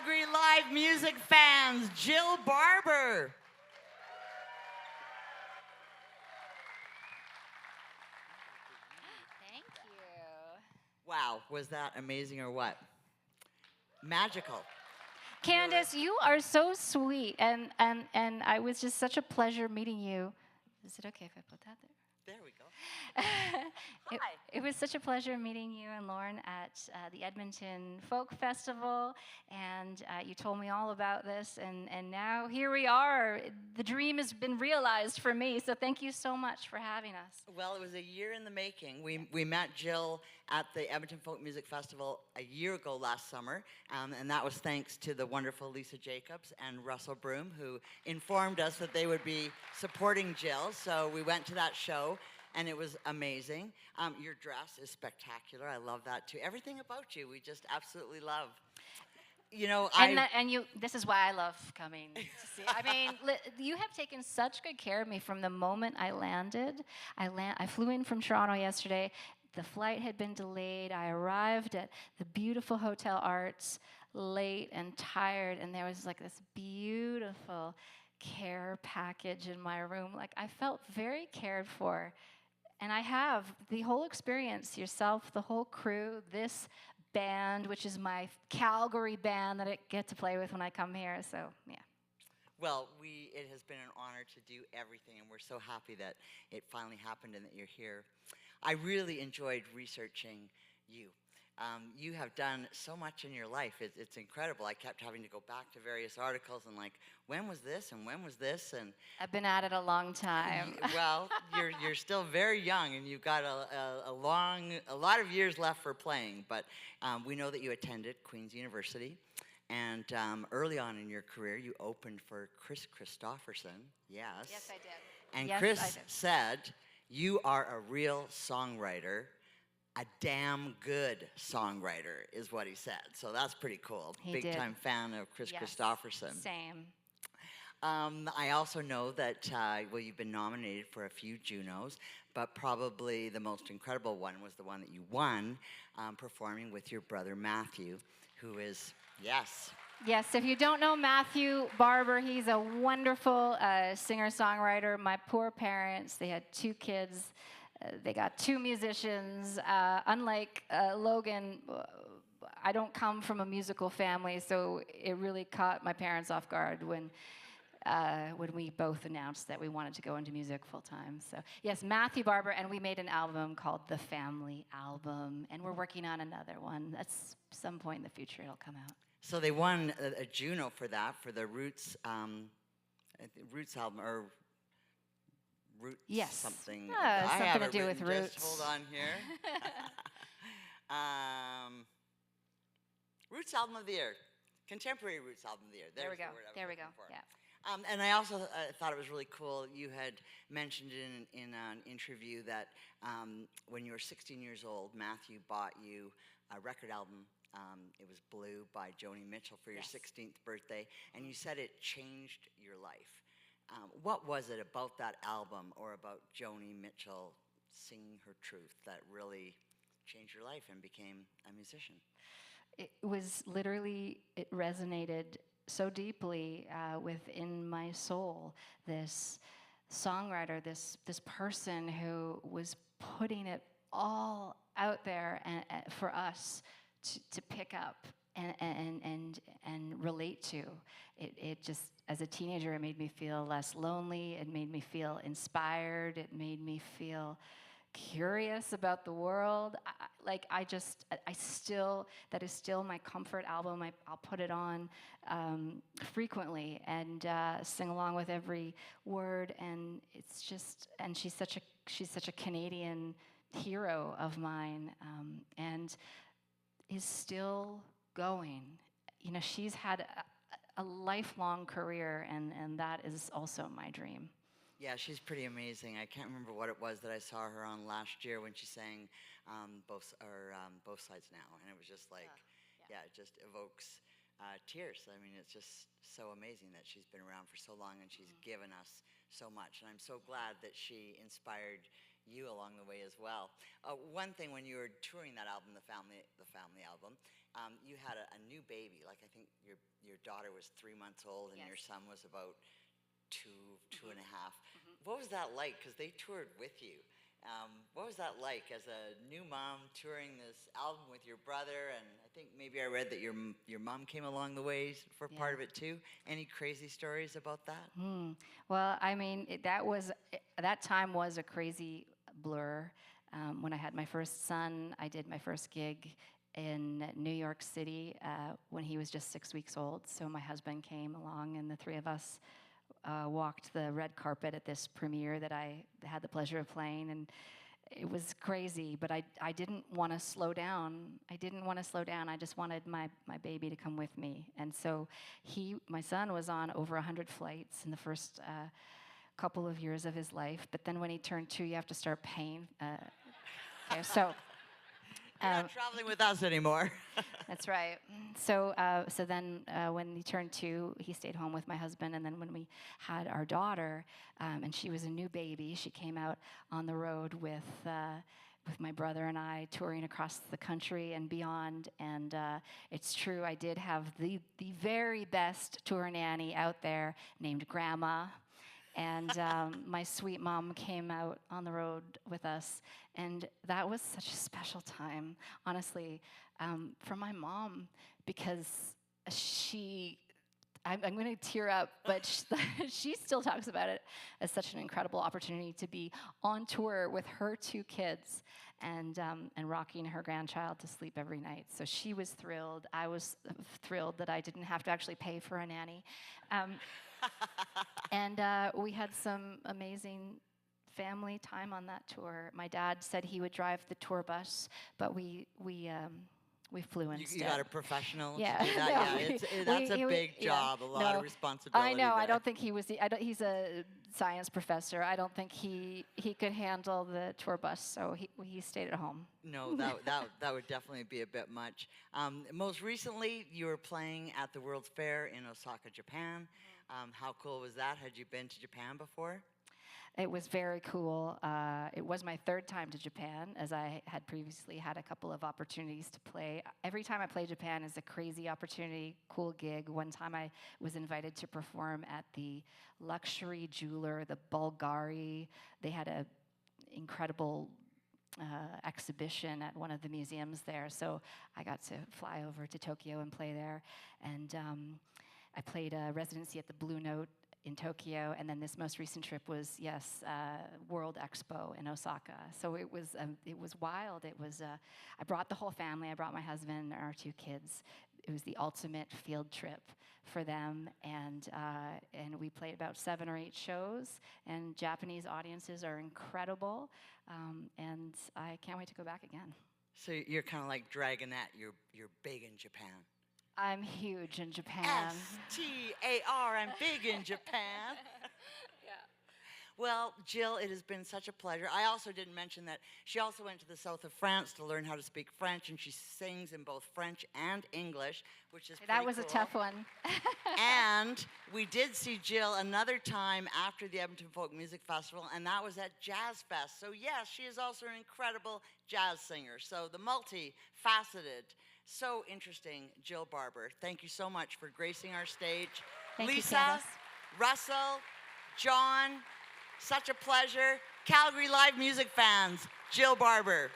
Calgary live music fans, Jill Barber. Thank you. Wow, was that amazing or what? Magical. Candace, you are so sweet, and I was just such a pleasure meeting you. Is it okay if I put that there? There we go. It was such a pleasure meeting you and Lauren at the Edmonton Folk Festival, and you told me all about this, and now here we are. The dream has been realized for me, so thank you so much for having us. Well, it was a year in the making. We met Jill at the Edmonton Folk Music Festival a year ago last summer, and that was thanks to the wonderful Lisa Jacobs and Russell Broom, who informed us that they would be supporting Jill, so we went to that show. And it was amazing. Your dress is spectacular. I love that too. Everything about you, we just absolutely love. You know, this is why I love coming to see. I mean, you have taken such good care of me from the moment I landed. I flew in from Toronto yesterday. The flight had been delayed. I arrived at the beautiful Hotel Arts late and tired, and there was like this beautiful care package in my room. Like, I felt very cared for. And I have the whole experience, yourself, the whole crew, this band, which is my Calgary band that I get to play with when I come here. So, yeah. Well, it has been an honor to do everything, and we're so happy that it finally happened and that you're here. I really enjoyed researching you. You have done so much in your life. It's incredible. I kept having to go back to various articles and like, when was this and when was this? And I've been at it a long time. Well, you're still very young, and you've got a lot of years left for playing. But we know that you attended Queen's University, and early on in your career, you opened for Chris Christopherson. Yes. Yes, I did. And yes, Chris said, "You are a real songwriter. A damn good songwriter," is what he said. So that's pretty cool. Big time fan of Chris Christopherson. Same. I also know that, you've been nominated for a few Junos, but probably the most incredible one was the one that you won, performing with your brother Matthew, who is, yes. Yes, if you don't know Matthew Barber, he's a wonderful singer-songwriter. My poor parents, they had 2 kids. They got 2 musicians. Unlike Logan, I don't come from a musical family, so it really caught my parents off guard when we both announced that we wanted to go into music full time. So yes, Matthew Barber, and we made an album called The Family Album, and we're working on another one. At some point in the future, it'll come out. So they won a Juno for that, for the Roots album, or Roots something. Something to do with Roots. Just hold on here. Roots Album of the Year. Contemporary Roots Album of the Year. There we go. There we go. Yeah. And I also thought it was really cool. You had mentioned in an interview that when you were 16 years old, Matthew bought you a record album. It was Blue by Joni Mitchell for your 16th birthday, and you said it changed your life. What was it about that album or about Joni Mitchell singing her truth that really changed your life and became a musician? It was literally, it resonated so deeply within my soul. This songwriter, this person who was putting it all out there for us to pick up and relate to. It just, as a teenager, it made me feel less lonely. It made me feel inspired. It made me feel curious about the world. That is still my comfort album. I'll put it on frequently and sing along with every word. And it's just, and she's such a Canadian hero of mine, and is still going. You know, she's had a lifelong career, and that is also my dream. Yeah, she's pretty amazing. I can't remember what it was that I saw her on last year when she sang Both Sides Now, and it was just like, it just evokes tears. I mean, it's just so amazing that she's been around for so long and she's given us so much, and I'm so glad that she inspired you along the way as well. One thing when you were touring that album, the family album, you had a new baby. Like I think your daughter was 3 months old, and Yes. your son was about two and a half. What was that like? Because they toured with you. What was that like as a new mom touring this album with your brother? And I think maybe I read that your mom came along the way for part of it too. Any crazy stories about that? Well, I mean, that time was a crazy blur. When I had my first son, I did my first gig in New York City when he was just 6 weeks old. So my husband came along, and the three of us walked the red carpet at this premiere that I had the pleasure of playing, and it was crazy. But I didn't want to slow down. I just wanted my baby to come with me. And so my son was on over 100 flights in the first couple of years of his life. But then when he turned 2, you have to start paying. Okay, so. You're not traveling with us anymore. That's right. So then when he turned 2, he stayed home with my husband. And then when we had our daughter, and she was a new baby, she came out on the road with my brother and I, touring across the country and beyond. And it's true, I did have the very best tour nanny out there named Grandma. And my sweet mom came out on the road with us, and that was such a special time, honestly, for my mom, because I'm going to tear up, but she still talks about it as such an incredible opportunity to be on tour with her 2 kids and rocking her grandchild to sleep every night. So she was thrilled. I was thrilled that I didn't have to actually pay for a nanny. And we had some amazing family time on that tour. My dad said he would drive the tour bus, but we flew instead. You got a professional Yeah. to do that? No, Yeah, that's a big job, a lot of responsibility. I know. There. I don't think he's a science professor. I don't think he could handle the tour bus, so he stayed at home. No, that would definitely be a bit much. Most recently, you were playing at the World's Fair in Osaka, Japan. How cool was that? Had you been to Japan before? It was very cool. It was my 3rd time to Japan, as I had previously had a couple of opportunities to play. Every time I play Japan is a crazy opportunity, cool gig. One time I was invited to perform at the luxury jeweler, the Bulgari. They had an incredible exhibition at one of the museums there, so I got to fly over to Tokyo and play there. And I played a residency at the Blue Note in Tokyo, and then this most recent trip was World Expo in Osaka. So it was wild. I brought the whole family. I brought my husband and our 2 kids. It was the ultimate field trip for them, and we played about 7 or 8 shows. And Japanese audiences are incredible, and I can't wait to go back again. So you're kind of like Dragonette. You're big in Japan. I'm huge in Japan. S-T-A-R, I'm big in Japan. Yeah. Well, Jill, it has been such a pleasure. I also didn't mention that she also went to the south of France to learn how to speak French, and she sings in both French and English, which is pretty That was cool. a tough one. And we did see Jill another time after the Edmonton Folk Music Festival, and that was at Jazz Fest. So yes, she is also an incredible jazz singer. So the multifaceted, so interesting Jill Barber. Thank you so much for gracing our stage. Thank you, Lisa, Candace. Russell, John, such a pleasure. Calgary Live music fans, Jill Barber.